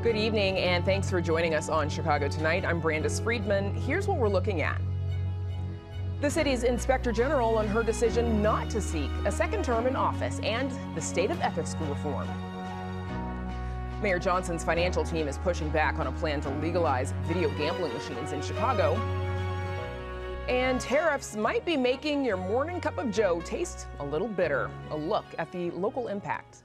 Good evening, and thanks for joining us on Chicago Tonight. I'm Brandis Friedman. Here's what we're looking at. The city's Inspector General on her decision not to seek a second term in office and the state of ethics reform. Mayor Johnson's financial team is pushing back on a plan to legalize video gambling machines in Chicago. And tariffs might be making your morning cup of joe taste a little bitter. A look at the local impact.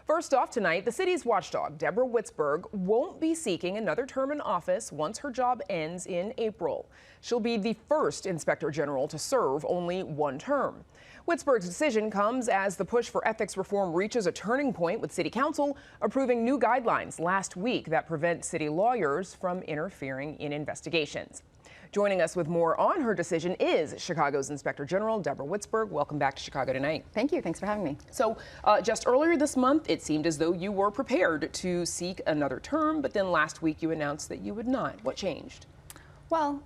First off tonight, the city's watchdog, Deborah Witzberg, won't be seeking another term in office once her job ends in April. She'll be the first Inspector General to serve only one term. Witzberg's decision comes as the push for ethics reform reaches a turning point, with City Council approving new guidelines last week that prevent city lawyers from interfering in investigations. Joining us with more on her decision is Chicago's Inspector General, Deborah Witzberg. Welcome back to Chicago Tonight. Thank you. Thanks for having me. So just earlier this month, it seemed as though you were prepared to seek another term, but then last week you announced that you would not. What changed? Well,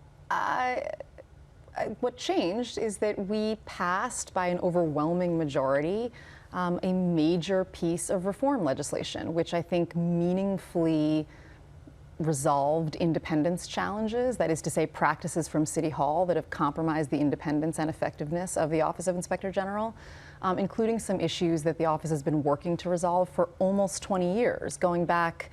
what changed is that we passed by an overwhelming majority a major piece of reform legislation, which I think meaningfully resolved independence challenges, that is to say practices from City Hall that have compromised the independence and effectiveness of the Office of Inspector General, including some issues that the office has been working to resolve for almost 20 years, going back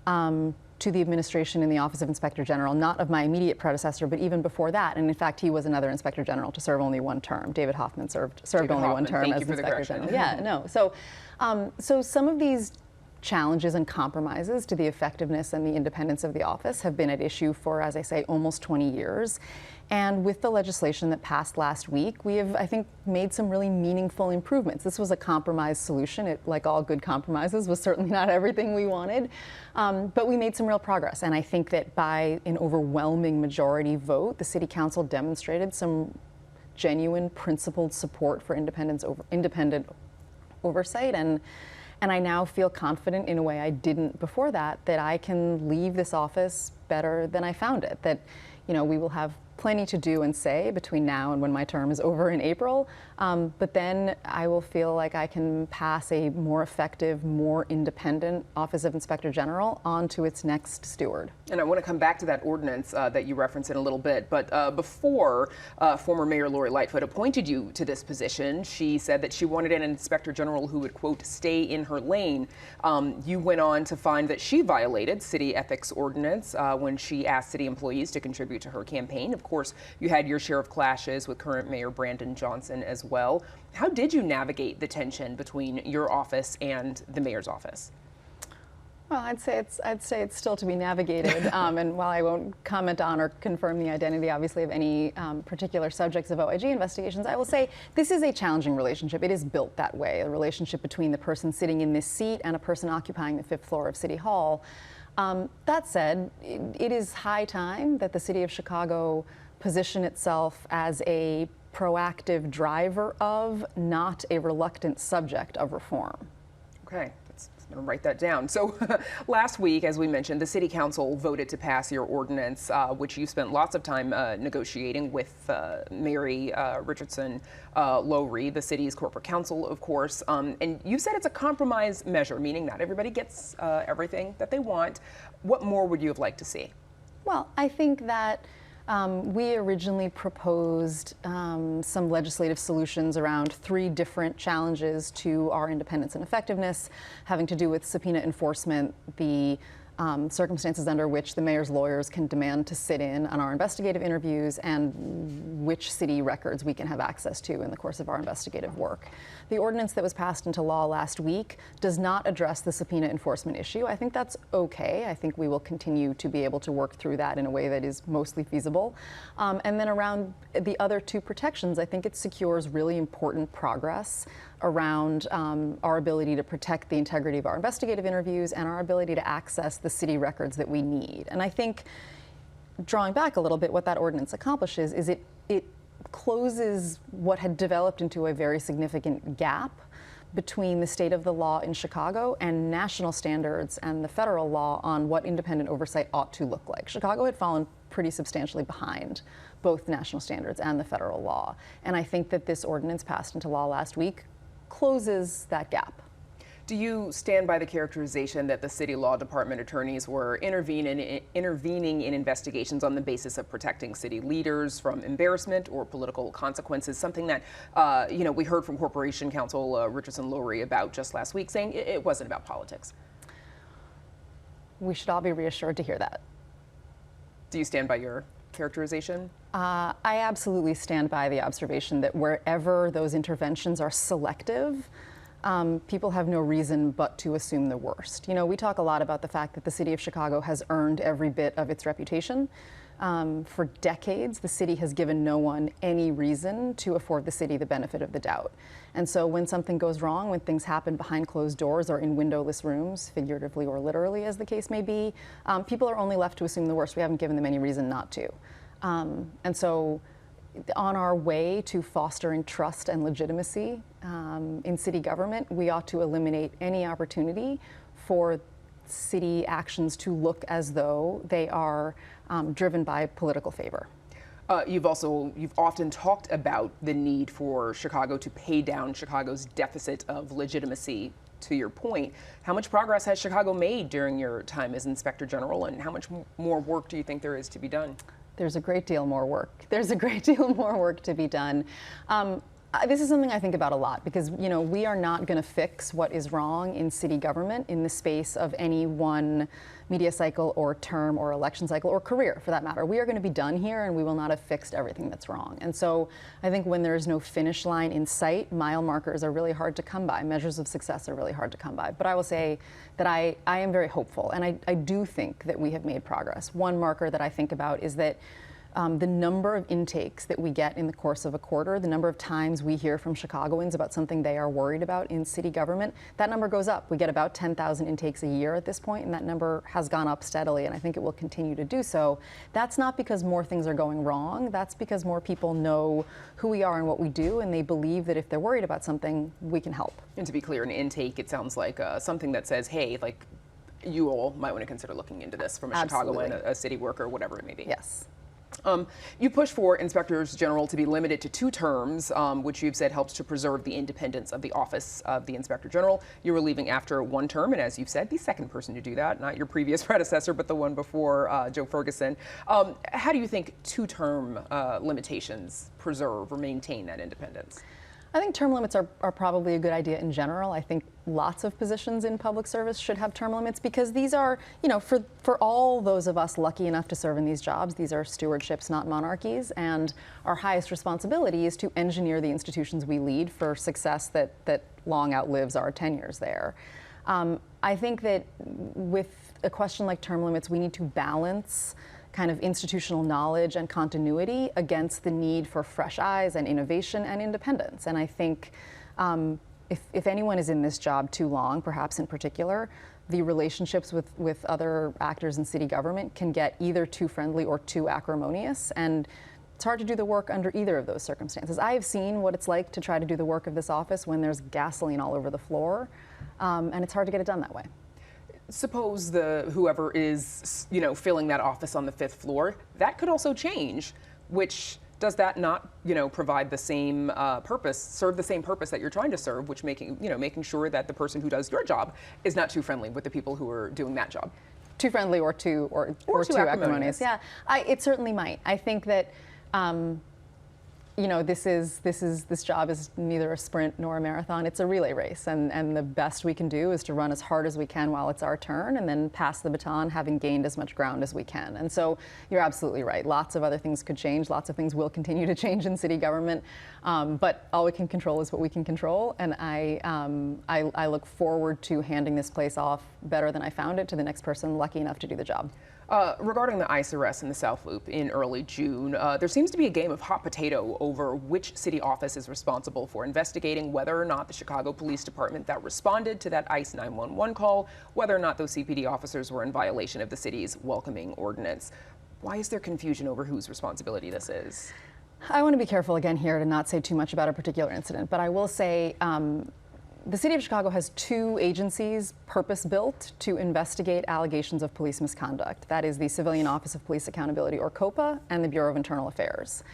to the administration in the Office of Inspector General, not of my immediate predecessor, but even before that. And in fact, he was another Inspector General to serve only one term. David Hoffman served only one term as Inspector General. Yeah, no. So some of these challenges and compromises to the effectiveness and the independence of the office have been at issue for, as I say, almost 20 years. And with the legislation that passed last week, we have, I think, made some really meaningful improvements. This was a compromise solution. It, like all good compromises, was certainly not everything we wanted, but we made some real progress. And I think that by an overwhelming majority vote, the City Council demonstrated some genuine principled support for independent oversight. And I now feel confident in a way I didn't before that I can leave this office better than I found it. That, you know, we will have plenty to do and say between now and when my term is over in April, but then I will feel like I can pass a more effective, more independent Office of Inspector General on to its next steward. And I want to come back to that ordinance that you referenced in a little bit, but before former Mayor Lori Lightfoot appointed you to this position, she said that she wanted an Inspector General who would, quote, stay in her lane. You went on to find that she violated city ethics ordinance when she asked city employees to contribute to her campaign. Of course, you had your share of clashes with current Mayor Brandon Johnson as well. How did you navigate the tension between your office and the mayor's office? Well, I'd say it's still to be navigated. And while I won't comment on or confirm the identity, obviously, of any particular subjects of OIG investigations, I will say this is a challenging relationship. It is built that way, a relationship between the person sitting in this seat and a person occupying the 5th floor of City Hall. That said, it is high time that the city of Chicago position itself as a proactive driver of, not a reluctant subject of reform. Okay. I'm going to write that down. So last week, as we mentioned, the City Council voted to pass your ordinance, which you spent lots of time negotiating with Mary Richardson Lowry, the city's corporate counsel, of course. And you said it's a compromise measure, meaning not everybody gets everything that they want. What more would you have liked to see? Well, I think that we originally proposed some legislative solutions around 3 different challenges to our independence and effectiveness, having to do with subpoena enforcement, the circumstances under which the mayor's lawyers can demand to sit in on our investigative interviews, and which city records we can have access to in the course of our investigative work. The ordinance that was passed into law last week does not address the subpoena enforcement issue. I think that's okay. I think we will continue to be able to work through that in a way that is mostly feasible. And then around the other 2 protections, I think it secures really important progress around our ability to protect the integrity of our investigative interviews and our ability to access the city records that we need. And I think, drawing back a little bit, what that ordinance accomplishes is it closes what had developed into a very significant gap between the state of the law in Chicago and national standards and the federal law on what independent oversight ought to look like. Chicago had fallen pretty substantially behind both national standards and the federal law. And I think that this ordinance passed into law last week closes that gap. Do you stand by the characterization that the city law department attorneys were intervening in investigations on the basis of protecting city leaders from embarrassment or political consequences? Something that, we heard from Corporation Counsel Richardson Lowry about just last week, saying it wasn't about politics. We should all be reassured to hear that. Do you stand by your characterization? I absolutely stand by the observation that wherever those interventions are selective, people have no reason but to assume the worst. We talk a lot about the fact that the city of Chicago has earned every bit of its reputation. For decades, the city has given no one any reason to afford the city the benefit of the doubt. And so when something goes wrong, when things happen behind closed doors or in windowless rooms, figuratively or literally as the case may be, people are only left to assume the worst. We haven't given them any reason not to. And so on our way to fostering trust and legitimacy in city government, we ought to eliminate any opportunity for city actions to look as though they are driven by political favor. You've often talked about the need for Chicago to pay down Chicago's deficit of legitimacy. To your point, how much progress has Chicago made during your time as Inspector General, and how much more work do you think there is to be done? There's a great deal more work. There's a great deal more work to be done. This is something I think about a lot because, we are not going to fix what is wrong in city government in the space of any one media cycle or term or election cycle or career, for that matter. We are going to be done here and we will not have fixed everything that's wrong. And so I think when there is no finish line in sight, mile markers are really hard to come by. Measures of success are really hard to come by. But I will say that I am very hopeful, and I do think that we have made progress. One marker that I think about is that the number of intakes that we get in the course of a quarter, the number of times we hear from Chicagoans about something they are worried about in city government, that number goes up. We get about 10,000 intakes a year at this point, and that number has gone up steadily, and I think it will continue to do so. That's not because more things are going wrong. That's because more people know who we are and what we do, and they believe that if they're worried about something, we can help. And to be clear, an intake, it sounds like something that says, hey, you all might want to consider looking into this from a Chicagoan, a city worker, whatever it may be. Yes. You push for inspectors general to be limited to 2 terms, which you've said helps to preserve the independence of the office of the inspector general. You were leaving after 1 term, and as you've said, the second person to do that, not your previous predecessor, but the one before Joe Ferguson. How do you think 2-term limitations preserve or maintain that independence? I think term limits are probably a good idea in general. I think lots of positions in public service should have term limits because these are, for all those of us lucky enough to serve in these jobs, these are stewardships, not monarchies, and our highest responsibility is to engineer the institutions we lead for success that long outlives our tenures there. I think that with a question like term limits, we need to balance kind of institutional knowledge and continuity against the need for fresh eyes and innovation and independence. And I think if anyone is in this job too long, perhaps in particular, the relationships with other actors in city government can get either too friendly or too acrimonious. And it's hard to do the work under either of those circumstances. I have seen what it's like to try to do the work of this office when there's gasoline all over the floor, and it's hard to get it done that way. Suppose whoever is, filling that office on the 5th floor, that could also change, which does that not, provide the same purpose, serve the same purpose that you're trying to serve, which making sure that the person who does your job is not too friendly with the people who are doing that job. Too friendly or too acrimonious. Yeah, it certainly might. I think that this job is neither a sprint nor a marathon. It's a relay race, and the best we can do is to run as hard as we can while it's our turn, and then pass the baton having gained as much ground as we can. And so you're absolutely right. Lots of other things could change. Lots of things will continue to change in city government, but all we can control is what we can control. And I look forward to handing this place off better than I found it to the next person lucky enough to do the job. Regarding the ICE arrest in the South Loop in early June, there seems to be a game of hot potato over which city office is responsible for investigating whether or not the Chicago Police Department that responded to that ICE 911 call, whether or not those CPD officers were in violation of the city's welcoming ordinance. Why is there confusion over whose responsibility this is? I want to be careful again here to not say too much about a particular incident, but I will say the city of Chicago has 2 agencies purpose-built to investigate allegations of police misconduct. That is the Civilian Office of Police Accountability, or COPA, and the Bureau of Internal Affairs.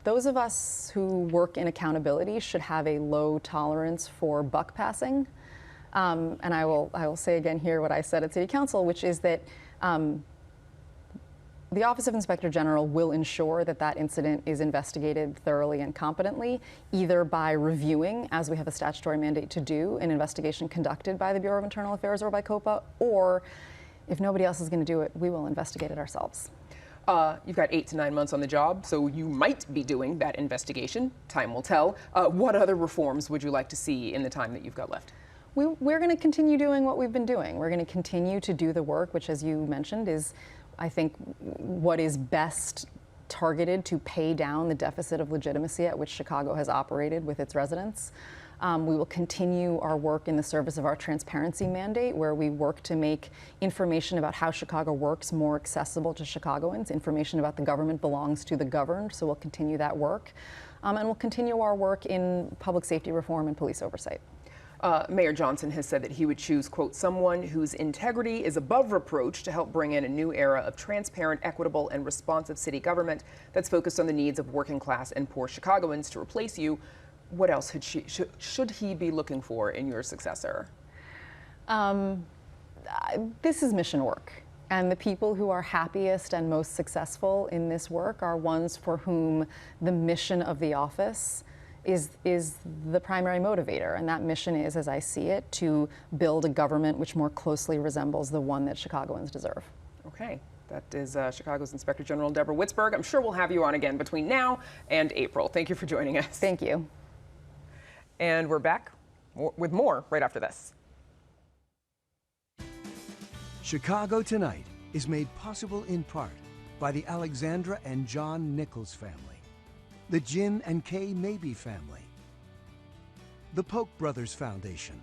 Those of us who work in accountability should have a low tolerance for buck passing. And I will say again here what I said at City Council, which is that the Office of Inspector General will ensure that that incident is investigated thoroughly and competently, either by reviewing, as we have a statutory mandate to do, an investigation conducted by the Bureau of Internal Affairs or by COPA, or if nobody else is going to do it, we will investigate it ourselves. You've got 8 to 9 months on the job, so you might be doing that investigation. Time will tell. What other reforms would you like to see in the time that you've got left? We're going to continue doing what we've been doing. We're going to continue to do the work, which, as you mentioned, is, I think, what is best targeted to pay down the deficit of legitimacy at which Chicago has operated with its residents. We will continue our work in the service of our transparency mandate, where we work to make information about how Chicago works more accessible to Chicagoans. Information about the government belongs to the governed, so we'll continue that work. And we'll continue our work in public safety reform and police oversight. Mayor Johnson has said that he would choose, quote, someone whose integrity is above reproach to help bring in a new era of transparent, equitable, and responsive city government that's focused on the needs of working class and poor Chicagoans to replace you. What else should he be looking for in your successor? This is mission work. And the people who are happiest and most successful in this work are ones for whom the mission of the office is the primary motivator. And that mission is, as I see it, to build a government which more closely resembles the one that Chicagoans deserve. Okay. That is Chicago's Inspector General Deborah Witzberg. I'm sure we'll have you on again between now and April. Thank you for joining us. Thank you. And we're back with more right after this. Chicago Tonight is made possible in part by the Alexandra and John Nichols family, the Jim and Kay Mabey family, the Polk Brothers Foundation,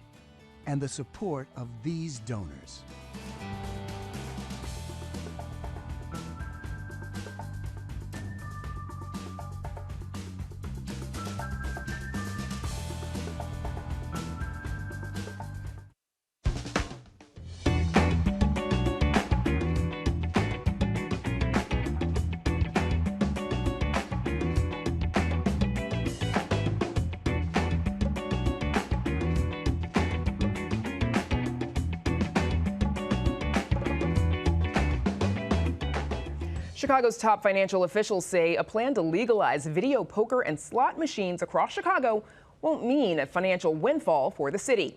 and the support of these donors. Chicago's top financial officials say a plan to legalize video poker and slot machines across Chicago won't mean a financial windfall for the city.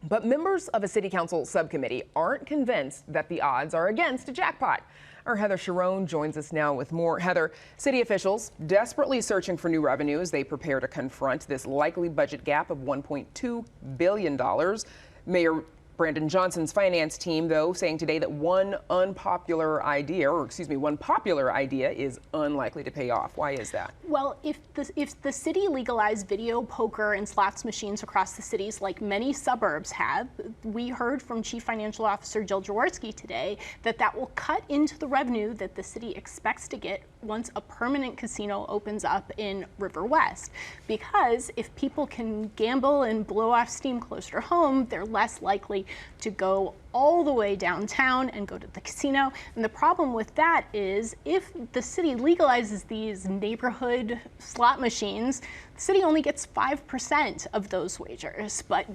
But members of a city council subcommittee aren't convinced that the odds are against a jackpot. Our Heather Sharon joins us now with more. Heather, city officials desperately searching for new revenues. They prepare to confront this likely budget gap of $1.2 billion. Mayor Brandon Johnson's finance team, though, saying today that one popular idea is unlikely to pay off. Why is that? Well, if the city legalized video poker and slots machines across the cities like many suburbs have, we heard from Chief Financial Officer Jill Jaworski today that will cut into the revenue that the city expects to get once a permanent casino opens up in River West. Because if people can gamble and blow off steam closer to home, they're less likely to go all the way downtown and go to the casino. And the problem with that is if the city legalizes these neighborhood slot machines, the city only gets 5% of those wagers. But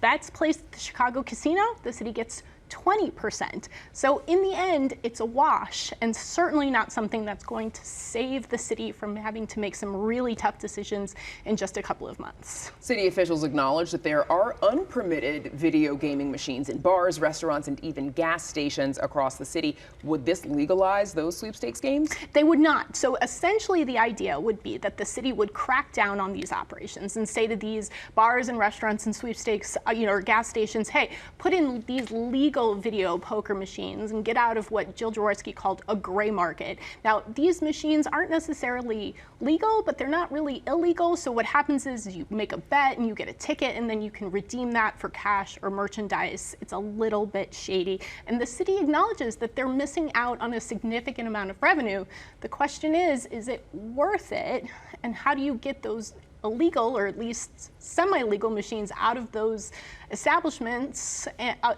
that's placed at the Chicago casino, the city gets 20%. So in the end, it's a wash, and certainly not something that's going to save the city from having to make some really tough decisions in just a couple of months. City officials acknowledge that there are unpermitted video gaming machines in bars, restaurants, and even gas stations across the city. Would this legalize those sweepstakes games? They would not. So essentially the idea would be that the city would crack down on these operations and say to these bars and restaurants and sweepstakes, or gas stations, hey, put in these legal video poker machines and get out of what Jill Jaworski called a gray market. Now, these machines aren't necessarily legal, but they're not really illegal. So what happens is you make a bet and you get a ticket, and then you can redeem that for cash or merchandise. It's a little bit shady. And the city acknowledges that they're missing out on a significant amount of revenue. The question is it worth it? And how do you get those illegal, or at least semi-legal machines out of those establishments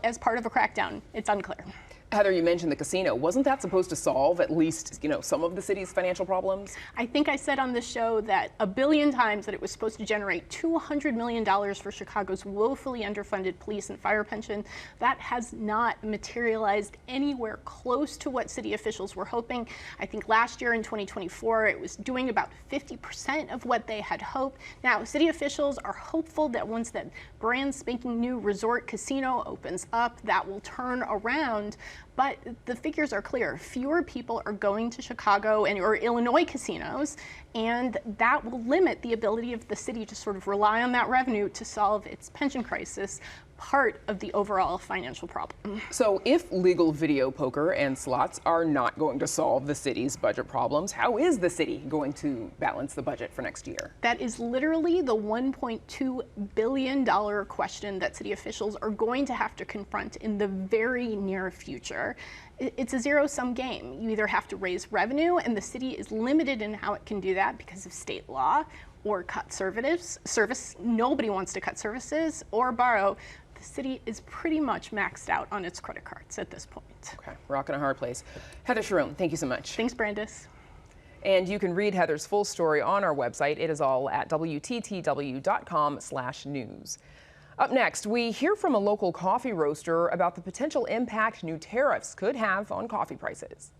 as part of a crackdown? It's unclear. Heather, you mentioned the casino. Wasn't that supposed to solve at least, some of the city's financial problems? I think I said on the show that a billion times that it was supposed to generate $200 million for Chicago's woefully underfunded police and fire pension. That has not materialized anywhere close to what city officials were hoping. I think last year in 2024, it was doing about 50% of what they had hoped. Now, city officials are hopeful that once that brand spanking new resort casino opens up, that will turn around. But the figures are clear. Fewer people are going to Chicago or Illinois casinos, and that will limit the ability of the city to sort of rely on that revenue to solve its pension crisis, part of the overall financial problem. So if legal video poker and slots are not going to solve the city's budget problems, how is the city going to balance the budget for next year? That is literally the $1.2 billion question that city officials are going to have to confront in the very near future. It's a zero-sum game. You either have to raise revenue, and the city is limited in how it can do that because of state law, or cut service. Nobody wants to cut services or borrow. The city is pretty much maxed out on its credit cards at this point. Okay, rock in a hard place. Heather Sharon, thank you so much. Thanks, Brandis. And you can read Heather's full story on our website. It is all at WTTW.com/news. Up next, we hear from a local coffee roaster about the potential impact new tariffs could have on coffee prices.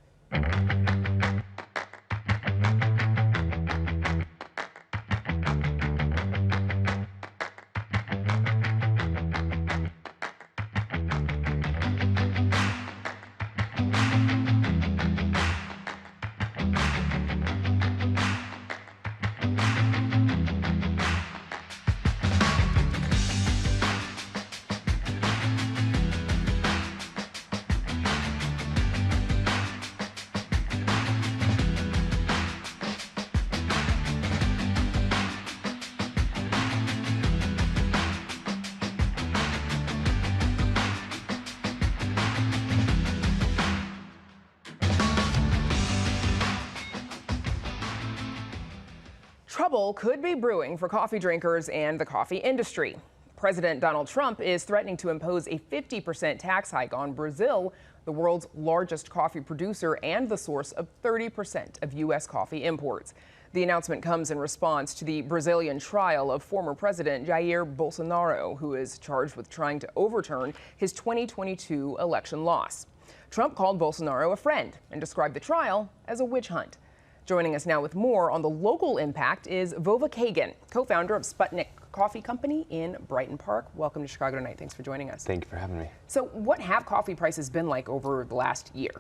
Trouble could be brewing for coffee drinkers and the coffee industry. President Donald Trump is threatening to impose a 50% tax hike on Brazil, the world's largest coffee producer and the source of 30% of U.S. coffee imports. The announcement comes in response to the Brazilian trial of former President Jair Bolsonaro, who is charged with trying to overturn his 2022 election loss. Trump called Bolsonaro a friend and described the trial as a witch hunt. Joining us now with more on the local impact is Vova Kagan, co-founder of Sputnik Coffee Company in Brighton Park. Welcome to Chicago Tonight. Thanks for joining us. Thank you for having me. So what have coffee prices been like over the last year?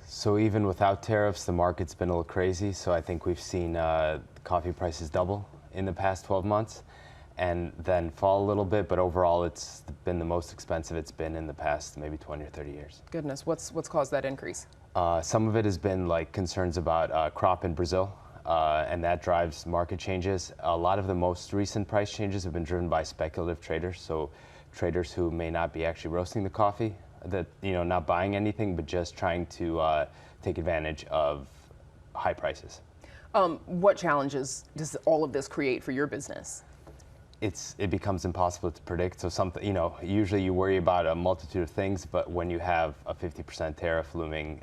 So even without tariffs, the market's been a little crazy. So I think we've seen coffee prices double in the past 12 months and then fall a little bit. But overall, it's been the most expensive it's been in the past maybe 20 or 30 years. Goodness, what's caused that increase? Some of it has been like concerns about crop in Brazil, and that drives market changes. A lot of the most recent price changes have been driven by speculative traders, so traders who may not be actually roasting the coffee, that not buying anything, but just trying to take advantage of high prices. What challenges does all of this create for your business? It becomes impossible to predict. So usually you worry about a multitude of things, but when you have a 50% tariff looming,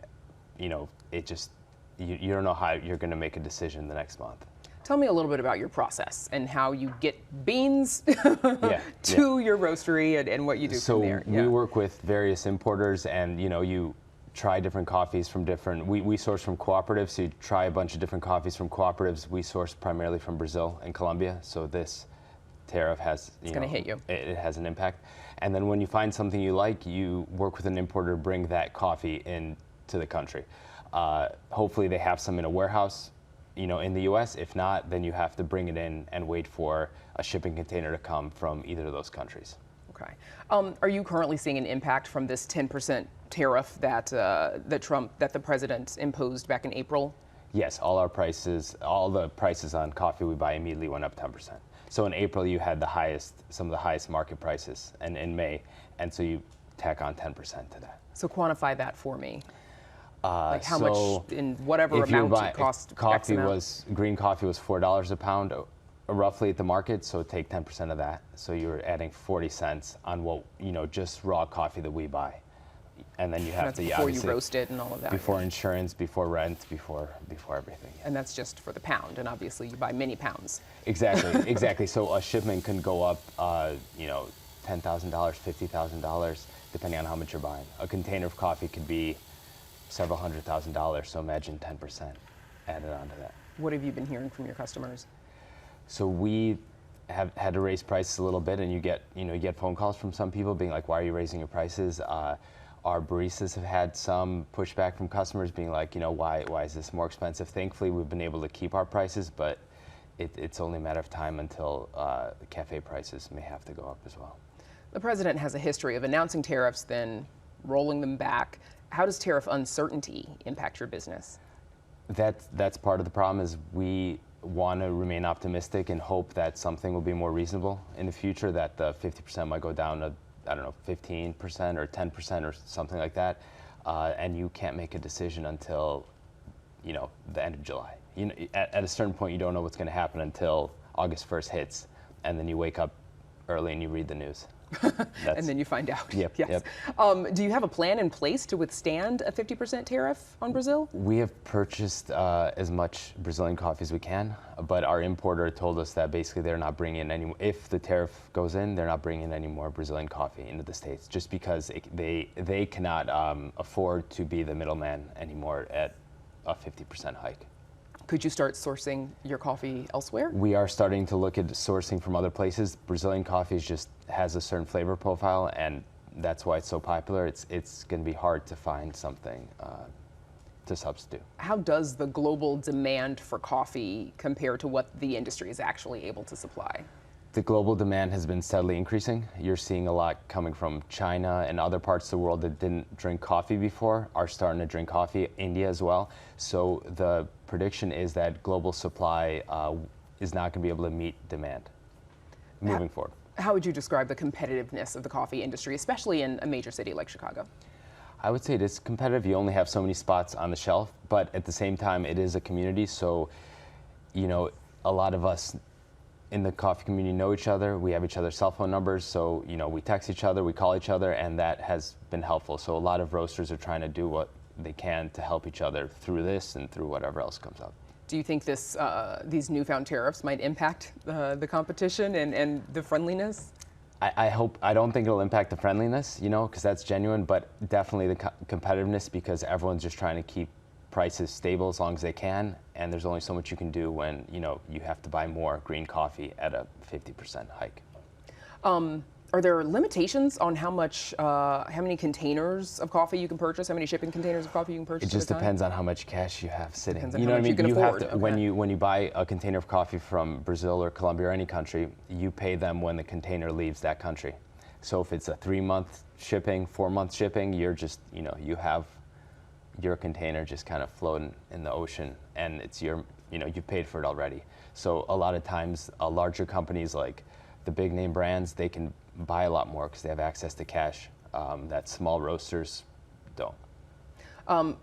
it just, you don't know how you're going to make a decision the next month. Tell me a little bit about your process and how you get beans to your roastery and what you do from there. So we work with various importers, and you try different coffees from different, we source from cooperatives, so you try a bunch of different coffees from cooperatives. We source primarily from Brazil and Colombia, so this tariff has, it's going to hit you. It has an impact. And then when you find something you like, you work with an importer to bring that coffee into the country. Hopefully they have some in a warehouse, in the U.S. If not, then you have to bring it in and wait for a shipping container to come from either of those countries. Okay. Are you currently seeing an impact from this 10% tariff that the president imposed back in April? Yes, all the prices on coffee we buy immediately went up 10%. So in April, you had some of the highest market prices, and in May, and so you tack on 10% to that. So quantify that for me. Like how much in whatever amount it cost. Green coffee was $4 a pound, roughly at the market. So take 10% of that. So you're adding 40 cents on what just raw coffee that we buy. And then you have That's to before you roast it and all of that. before insurance, before rent, before everything. And that's just for the pound, and obviously you buy many pounds. Exactly, exactly. So a shipment can go up, $10,000, $50,000, depending on how much you're buying. A container of coffee could be several $100,000. So imagine 10% added onto that. What have you been hearing from your customers? So we have had to raise prices a little bit, and you get phone calls from some people being like, "Why are you raising your prices?" Our baristas have had some pushback from customers being like, why is this more expensive? Thankfully, we've been able to keep our prices, but it's only a matter of time until cafe prices may have to go up as well. The president has a history of announcing tariffs, then rolling them back. How does tariff uncertainty impact your business? That's part of the problem. Is we want to remain optimistic and hope that something will be more reasonable in the future, that the 50% might go down to, I don't know, 15% or 10% or something like that, and you can't make a decision until, the end of July. At a certain point, you don't know what's going to happen until August 1st hits, and then you wake up early and you read the news. And then you find out. Yep, Yes. yep. Do you have a plan in place to withstand a 50% tariff on Brazil? We have purchased as much Brazilian coffee as we can, but our importer told us that basically they're not bringing in any. If the tariff goes in, they're not bringing any more Brazilian coffee into the States, just because they cannot afford to be the middleman anymore at a 50% hike. Could you start sourcing your coffee elsewhere? We are starting to look at sourcing from other places. Brazilian coffee just has a certain flavor profile, and that's why it's so popular. It's going to be hard to find something to substitute. How does the global demand for coffee compare to what the industry is actually able to supply? The global demand has been steadily increasing. You're seeing a lot coming from China and other parts of the world that didn't drink coffee before are starting to drink coffee, India as well. So the prediction is that global supply is not going to be able to meet demand moving forward. How would you describe the competitiveness of the coffee industry, especially in a major city like Chicago? I would say it is competitive. You only have so many spots on the shelf, but at the same time, it is a community. So, a lot of us in the coffee community know each other. We have each other's cell phone numbers, so we text each other, we call each other, and that has been helpful. So a lot of roasters are trying to do what they can to help each other through this and through whatever else comes up. Do you think these newfound tariffs might impact the competition and the friendliness? I don't think it'll impact the friendliness, because that's genuine, but definitely the competitiveness, because everyone's just trying to keep prices stable as long as they can, and there's only so much you can do when you have to buy more green coffee at a 50% hike. Are there limitations on how many containers of coffee you can purchase? How many shipping containers of coffee you can purchase? It just depends on how much cash you have sitting. Depends on how much you can afford. Have to, when you buy a container of coffee from Brazil or Colombia or any country, you pay them when the container leaves that country. So if it's a 3-month shipping, 4-month shipping, you're just you have your container just kind of floating in the ocean, and it's you paid for it already. So a lot of times, larger companies like the big name brands, they can buy a lot more because they have access to cash that small roasters don't.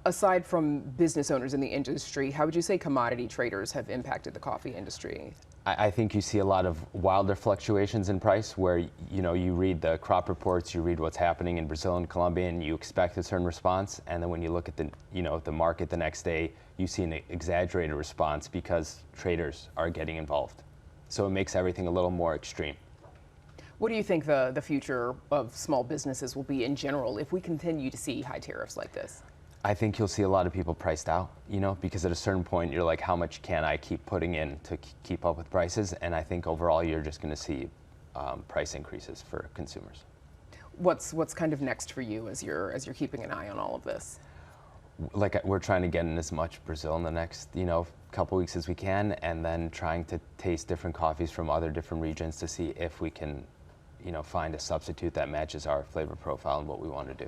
Aside from business owners in the industry, how would you say commodity traders have impacted the coffee industry? I think you see a lot of wilder fluctuations in price where, you read the crop reports, you read what's happening in Brazil and Colombia, and you expect a certain response. And then when you look at the market the next day, you see an exaggerated response because traders are getting involved. So it makes everything a little more extreme. What do you think the future of small businesses will be in general if we continue to see high tariffs like this? I think you'll see a lot of people priced out, because at a certain point you're like, how much can I keep putting in to keep up with prices? And I think overall you're just going to see price increases for consumers. What's kind of next for you as you're keeping an eye on all of this? Like, we're trying to get in as much Brazil in the next couple weeks as we can, and then trying to taste different coffees from other different regions to see if we can find a substitute that matches our flavor profile and what we want to do.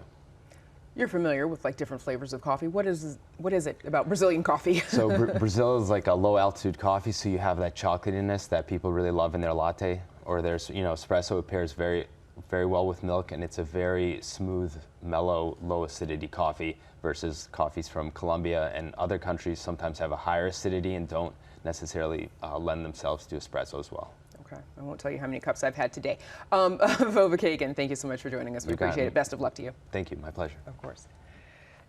You're familiar with different flavors of coffee. What is it about Brazilian coffee? So Brazil is like a low altitude coffee, so you have that chocolatiness that people really love in their latte, or there's espresso. It pairs very, very well with milk, and it's a very smooth, mellow, low acidity coffee versus coffees from Colombia and other countries sometimes have a higher acidity and don't necessarily lend themselves to espresso as well. Okay, I won't tell you how many cups I've had today. Vova Kagan, thank you so much for joining us. We appreciate it. Best of luck to you. Thank you, my pleasure. Of course.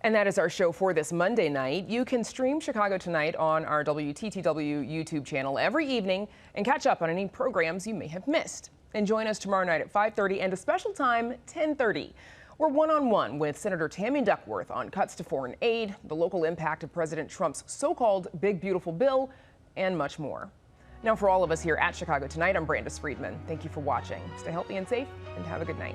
And that is our show for this Monday night. You can stream Chicago Tonight on our WTTW YouTube channel every evening and catch up on any programs you may have missed. And join us tomorrow night at 5:30 and a special time, 10:30. We're one-on-one with Senator Tammy Duckworth on cuts to foreign aid, the local impact of President Trump's so-called Big Beautiful Bill, and much more. Now, for all of us here at Chicago Tonight, I'm Brandis Friedman. Thank you for watching. Stay healthy and safe, and have a good night.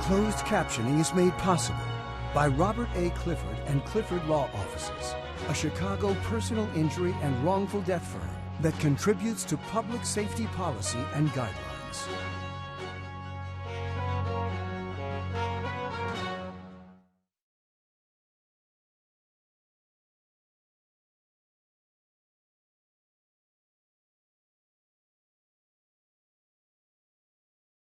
Closed captioning is made possible by Robert A. Clifford and Clifford Law Offices, a Chicago personal injury and wrongful death firm that contributes to public safety policy and guidelines.